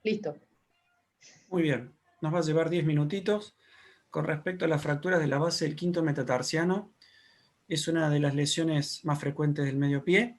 Listo. Muy bien, nos va a llevar 10 minutitos. Con respecto a las fracturas de la base del quinto metatarsiano, es una de las lesiones más frecuentes del medio pie.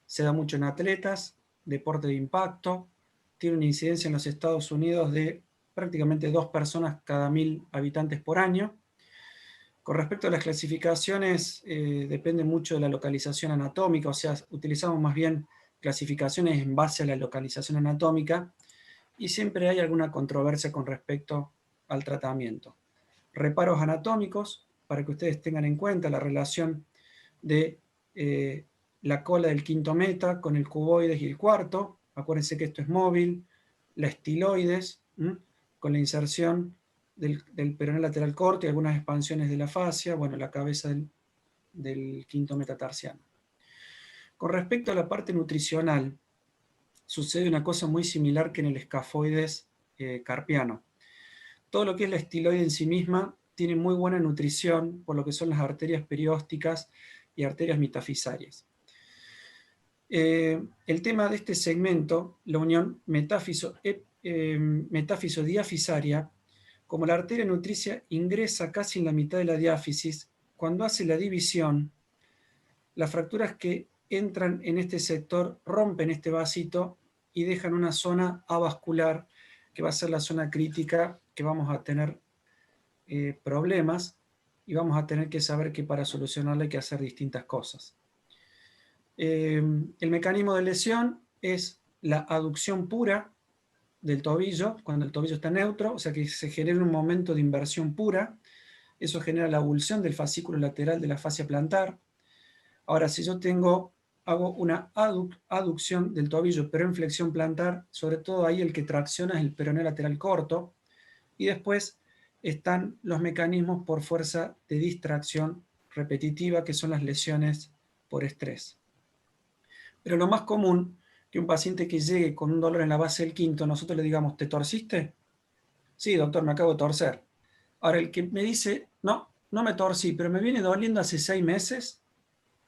Se da mucho en atletas, deporte de impacto. Tiene una incidencia en los Estados Unidos de prácticamente 2 personas cada 1000 habitantes por año. Con respecto a las clasificaciones, depende mucho de la localización anatómica, o sea, utilizamos más bien clasificaciones en base a la localización anatómica y siempre hay alguna controversia con respecto al tratamiento. Reparos anatómicos, para que ustedes tengan en cuenta la relación de la cola del quinto meta con el cuboides y el cuarto. Acuérdense que esto es móvil. La estiloides, con la inserción del peroné lateral corto y algunas expansiones de la fascia, bueno, la cabeza del quinto metatarsiano. Con respecto a la parte nutricional, sucede una cosa muy similar que en el escafoides carpiano. Todo lo que es la estiloide en sí misma tiene muy buena nutrición por lo que son las arterias periósticas y arterias metafisarias. El tema de este segmento, la unión metáfiso-diafisaria, como la arteria nutricia ingresa casi en la mitad de la diáfisis, cuando hace la división, las fracturas que entran en este sector rompen este vasito y dejan una zona avascular que va a ser la zona crítica que vamos a tener problemas y vamos a tener que saber que para solucionarla hay que hacer distintas cosas. El mecanismo de lesión es la aducción pura del tobillo, cuando el tobillo está neutro, o sea que se genera un momento de inversión pura. Eso genera la abulsión del fascículo lateral de la fascia plantar. Ahora, si yo hago una aducción del tobillo, pero en flexión plantar, sobre todo ahí el que tracciona es el peroné lateral corto, y después están los mecanismos por fuerza de distracción repetitiva, que son las lesiones por estrés. Pero lo más común, que un paciente que llegue con un dolor en la base del quinto, nosotros le digamos, ¿te torciste? Sí, doctor, me acabo de torcer. Ahora, el que me dice, no, no me torcí, pero me viene doliendo hace 6 meses,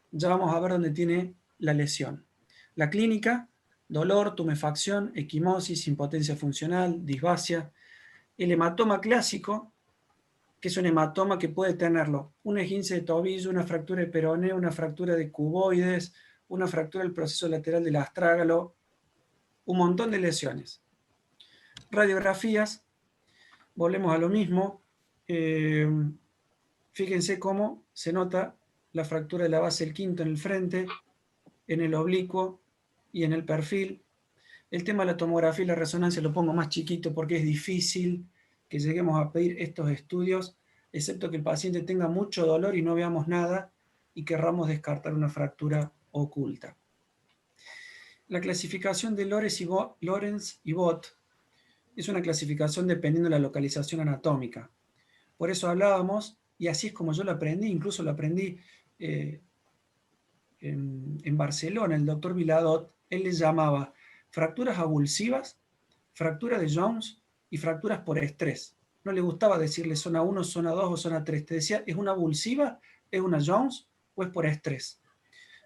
ya vamos a ver dónde tiene la lesión. La clínica, dolor, tumefacción, equimosis, impotencia funcional, disbasia. El hematoma clásico, que es un hematoma que puede tenerlo un esguince de tobillo, una fractura de peroné, una fractura de cuboides, una fractura del proceso lateral del astrágalo, un montón de lesiones. Radiografías, volvemos a lo mismo. Fíjense cómo se nota la fractura de la base del quinto en el frente, en el oblicuo y en el perfil. El tema de la tomografía y la resonancia lo pongo más chiquito porque es difícil que lleguemos a pedir estos estudios, excepto que el paciente tenga mucho dolor y no veamos nada y querramos descartar una fractura oculta. La clasificación de Lorenz y Bott es una clasificación dependiendo de la localización anatómica. Por eso hablábamos, y así es como yo lo aprendí, incluso lo aprendí en Barcelona, el doctor Viladot, él les llamaba fracturas avulsivas, fractura de Jones y fracturas por estrés. No le gustaba decirle zona 1, zona 2 o zona 3. Te decía, ¿es una avulsiva, es una Jones o es por estrés?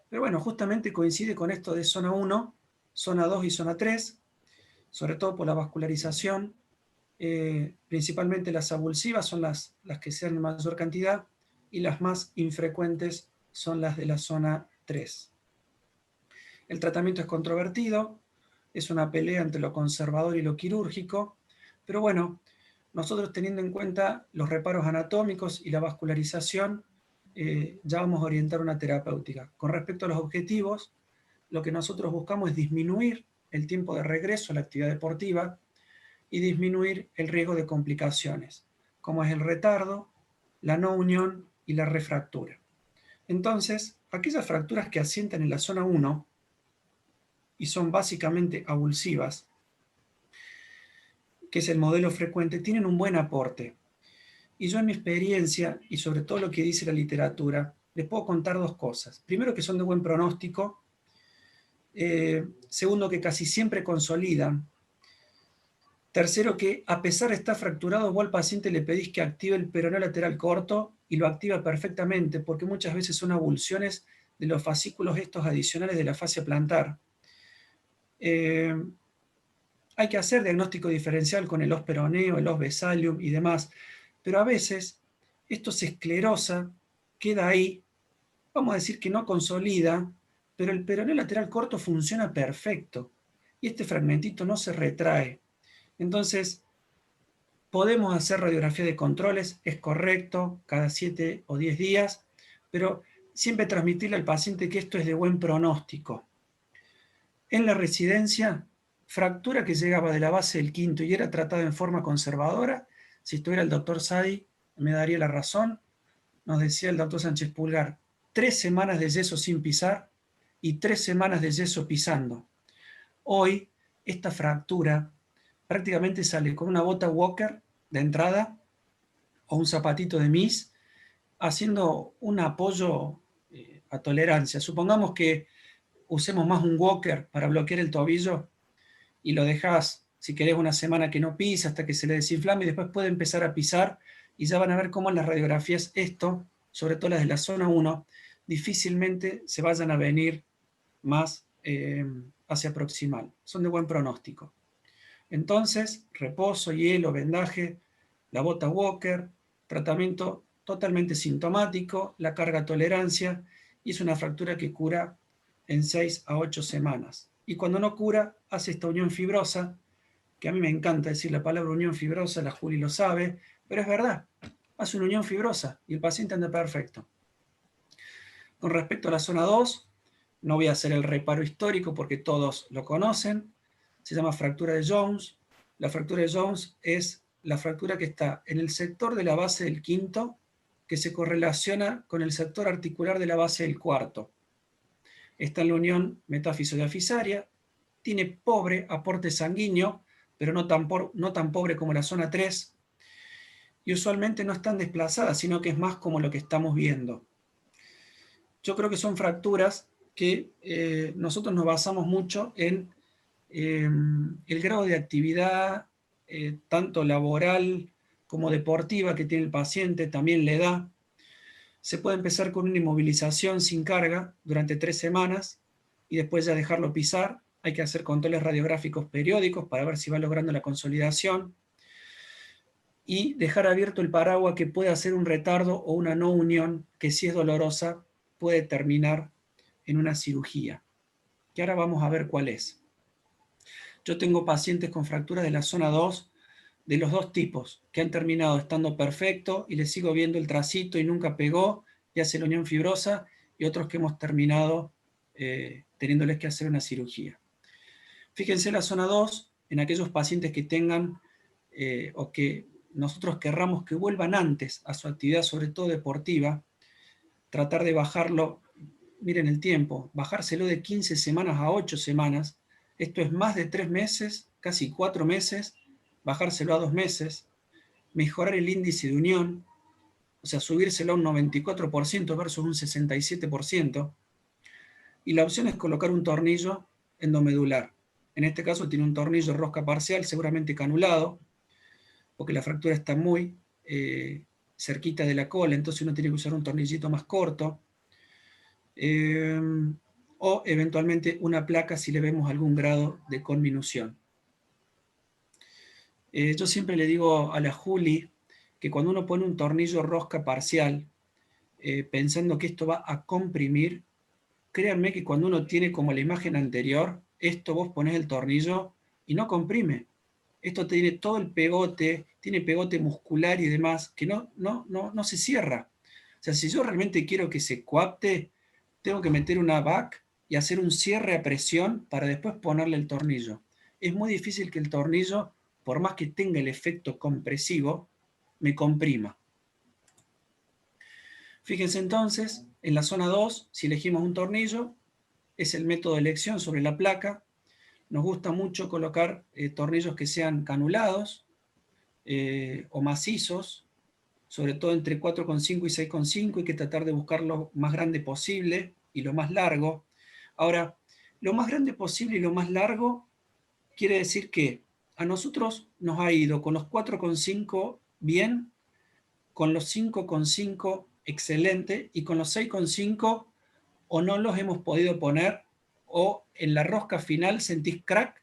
Pero bueno, justamente coincide con esto de zona 1, zona 2 y zona 3, sobre todo por la vascularización. Principalmente las avulsivas son las que se dan en mayor cantidad y las más infrecuentes son las de la zona 3. El tratamiento es controvertido, es una pelea entre lo conservador y lo quirúrgico, pero bueno, nosotros teniendo en cuenta los reparos anatómicos y la vascularización, ya vamos a orientar una terapéutica. Con respecto a los objetivos, lo que nosotros buscamos es disminuir el tiempo de regreso a la actividad deportiva y disminuir el riesgo de complicaciones, como es el retardo, la no unión y la refractura. Entonces, aquellas fracturas que asientan en la zona 1 y son básicamente avulsivas, que es el modelo frecuente, tienen un buen aporte. Y yo en mi experiencia, y sobre todo lo que dice la literatura, les puedo contar 2 cosas. Primero, que son de buen pronóstico. Segundo, que casi siempre consolidan. Tercero, que a pesar de estar fracturado, vos al paciente le pedís que active el peroné lateral corto y lo activa perfectamente, porque muchas veces son avulsiones de los fascículos estos adicionales de la fascia plantar. Hay que hacer diagnóstico diferencial con el os peroneo, el os vesalium y demás, pero a veces esto se esclerosa, queda ahí, vamos a decir que no consolida, pero el peroneo lateral corto funciona perfecto y este fragmentito no se retrae. Entonces, podemos hacer radiografía de controles, es correcto, cada 7 o 10 días, pero siempre transmitirle al paciente que esto es de buen pronóstico. En la residencia, fractura que llegaba de la base del quinto y era tratada en forma conservadora, si estuviera el doctor Sadi me daría la razón, nos decía el doctor Sánchez Pulgar, 3 semanas de yeso sin pisar y 3 semanas de yeso pisando. Hoy, esta fractura prácticamente sale con una bota Walker de entrada o un zapatito de Miss, haciendo un apoyo a tolerancia. Supongamos que usemos más un Walker para bloquear el tobillo y lo dejas, si querés, una semana que no pisa hasta que se le desinflame y después puede empezar a pisar y ya van a ver cómo en las radiografías esto, sobre todo las de la zona 1, difícilmente se vayan a venir más hacia proximal. Son de buen pronóstico. Entonces, reposo, hielo, vendaje, la bota Walker, tratamiento totalmente sintomático, la carga tolerancia, y es una fractura que cura en 6 a 8 semanas. Y cuando no cura, hace esta unión fibrosa, que a mí me encanta decir la palabra unión fibrosa, la Juli lo sabe, pero es verdad, hace una unión fibrosa y el paciente anda perfecto. Con respecto a la zona 2, no voy a hacer el reparo histórico porque todos lo conocen, se llama fractura de Jones. La fractura de Jones es la fractura que está en el sector de la base del quinto que se correlaciona con el sector articular de la base del cuarto. Está en la unión metáfiso-diafisaria, tiene pobre aporte sanguíneo, pero no tan pobre como la zona 3, y usualmente no están desplazadas, sino que es más como lo que estamos viendo. Yo creo que son fracturas que nosotros nos basamos mucho en el grado de actividad, tanto laboral como deportiva que tiene el paciente, también la edad. Se puede empezar con una inmovilización sin carga durante 3 semanas y después ya dejarlo pisar. Hay que hacer controles radiográficos periódicos para ver si va logrando la consolidación y dejar abierto el paraguas que puede hacer un retardo o una no unión que, si es dolorosa, puede terminar en una cirugía, que ahora vamos a ver cuál es. Yo tengo pacientes con fracturas de la zona 2 de los dos tipos, que han terminado estando perfecto y les sigo viendo el tracito y nunca pegó y hace la unión fibrosa, y otros que hemos terminado teniéndoles que hacer una cirugía. Fíjense la zona 2 en aquellos pacientes que tengan o que nosotros querramos que vuelvan antes a su actividad, sobre todo deportiva, tratar de bajarlo, miren el tiempo, bajárselo de 15 semanas a 8 semanas, esto es más de 3 meses, casi 4 meses, bajárselo a 2 meses, mejorar el índice de unión, o sea, subírselo a un 94% versus un 67%, y la opción es colocar un tornillo endomedular. En este caso tiene un tornillo rosca parcial, seguramente canulado, porque la fractura está muy cerquita de la cola, entonces uno tiene que usar un tornillito más corto, o eventualmente una placa si le vemos algún grado de conminución. Yo siempre le digo a la Juli que cuando uno pone un tornillo rosca parcial, pensando que esto va a comprimir, créanme que cuando uno tiene como la imagen anterior, esto vos ponés el tornillo y no comprime. Esto tiene todo el pegote, tiene pegote muscular y demás, que no se cierra. O sea, si yo realmente quiero que se coapte, tengo que meter una back y hacer un cierre a presión para después ponerle el tornillo. Es muy difícil que el tornillo, por más que tenga el efecto compresivo, me comprima. Fíjense entonces, en la zona 2, si elegimos un tornillo, es el método de elección sobre la placa. Nos gusta mucho colocar tornillos que sean canulados o macizos, sobre todo entre 4,5 y 6,5, hay que tratar de buscar lo más grande posible y lo más largo. Ahora, lo más grande posible y lo más largo quiere decir que a nosotros nos ha ido con los 4,5 bien, con los 5,5 excelente y con los 6,5 o no los hemos podido poner o en la rosca final sentís crack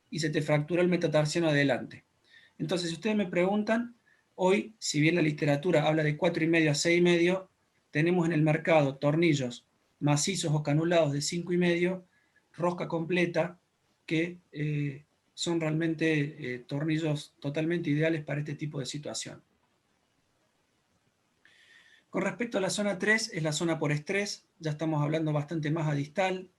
y se te fracturó el metatarsiano adelante. Entonces, si ustedes me preguntan, hoy, si bien la literatura habla de 4,5 a 6,5, tenemos en el mercado tornillos macizos o canulados de 5,5, rosca completa, que son realmente tornillos totalmente ideales para este tipo de situación. Con respecto a la zona 3, es la zona por estrés, ya estamos hablando bastante más a distal,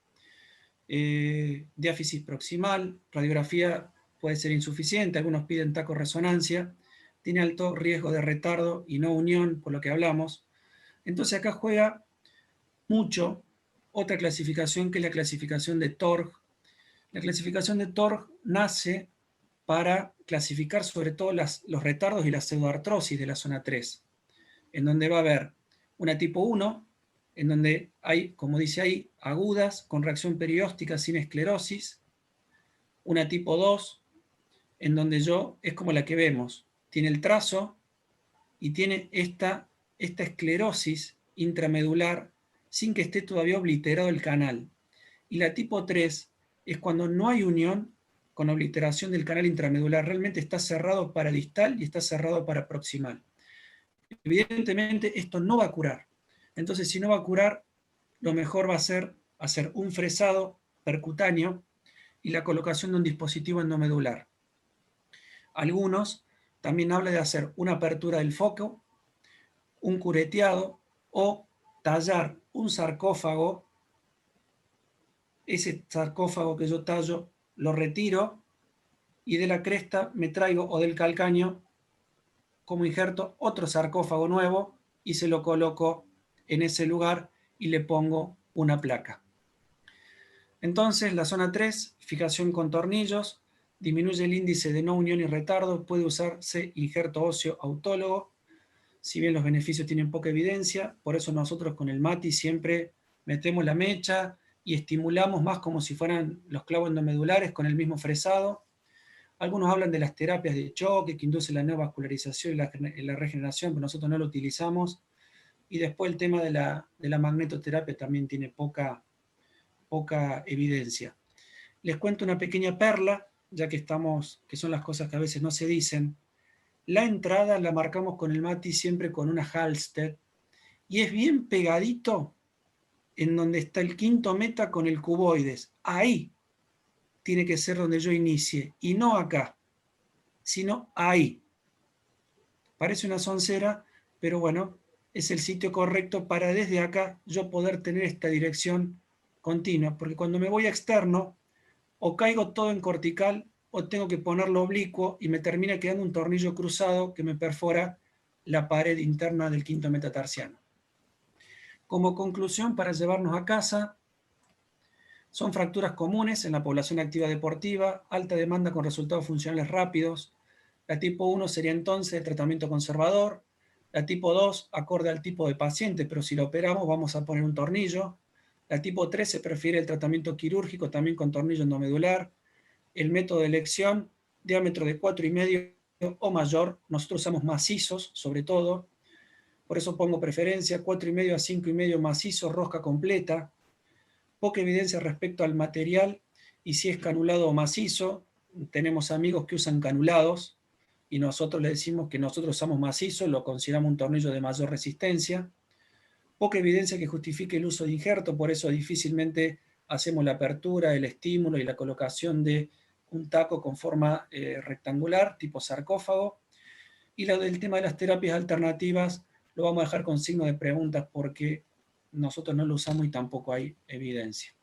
diáfisis proximal, radiografía puede ser insuficiente, algunos piden taco-resonancia, tiene alto riesgo de retardo y no unión, por lo que hablamos. Entonces acá juega mucho otra clasificación que es la clasificación de TORG. La clasificación de TORG nace para clasificar sobre todo los retardos y la pseudoartrosis de la zona 3, en donde va a haber una tipo 1, en donde hay, como dice ahí, agudas con reacción perióstica sin esclerosis, una tipo 2, en donde es como la que vemos, tiene el trazo y tiene esta esclerosis intramedular sin que esté todavía obliterado el canal. Y la tipo 3 es cuando no hay unión con obliteración del canal intramedular, realmente está cerrado para distal y está cerrado para proximal. Evidentemente esto no va a curar. Entonces, si no va a curar, lo mejor va a ser hacer un fresado percutáneo y la colocación de un dispositivo endomedular. Algunos también hablan de hacer una apertura del foco, un cureteado o tallar un sarcófago. Ese sarcófago que yo tallo lo retiro y de la cresta me traigo, o del calcaño, como injerto otro sarcófago nuevo y se lo coloco en ese lugar y le pongo una placa. Entonces, la zona 3, fijación con tornillos, disminuye el índice de no unión y retardo, puede usarse injerto óseo autólogo, si bien los beneficios tienen poca evidencia, por eso nosotros con el MATI siempre metemos la mecha y estimulamos más como si fueran los clavos endomedulares con el mismo fresado. Algunos hablan de las terapias de choque que inducen la neovascularización y la regeneración, pero nosotros no lo utilizamos. Y después el tema de la magnetoterapia también tiene poca evidencia. Les cuento una pequeña perla, ya que son las cosas que a veces no se dicen. La entrada la marcamos con el MATI siempre con una Halsted y es bien pegadito en donde está el quinto meta con el cuboides. Ahí tiene que ser donde yo inicie y no acá, sino ahí. Parece una soncera, pero bueno, es el sitio correcto para desde acá yo poder tener esta dirección continua, porque cuando me voy a externo, o caigo todo en cortical, o tengo que ponerlo oblicuo y me termina quedando un tornillo cruzado que me perfora la pared interna del quinto metatarsiano. Como conclusión, para llevarnos a casa, son fracturas comunes en la población activa deportiva, alta demanda con resultados funcionales rápidos. La tipo 1 sería entonces el tratamiento conservador. La tipo 2, acorde al tipo de paciente, pero si lo operamos vamos a poner un tornillo. La tipo 3 se prefiere el tratamiento quirúrgico también con tornillo endomedular. El método de elección, diámetro de 4,5 o mayor. Nosotros usamos macizos, sobre todo. Por eso pongo preferencia 4,5 a 5,5 macizo, rosca completa. Poca evidencia respecto al material y si es canulado o macizo. Tenemos amigos que usan canulados y nosotros les decimos que nosotros usamos macizo, lo consideramos un tornillo de mayor resistencia. Poca evidencia que justifique el uso de injerto, por eso difícilmente hacemos la apertura, el estímulo y la colocación de un taco con forma rectangular, tipo sarcófago. Y lo del tema de las terapias alternativas lo vamos a dejar con signo de preguntas porque nosotros no lo usamos y tampoco hay evidencia.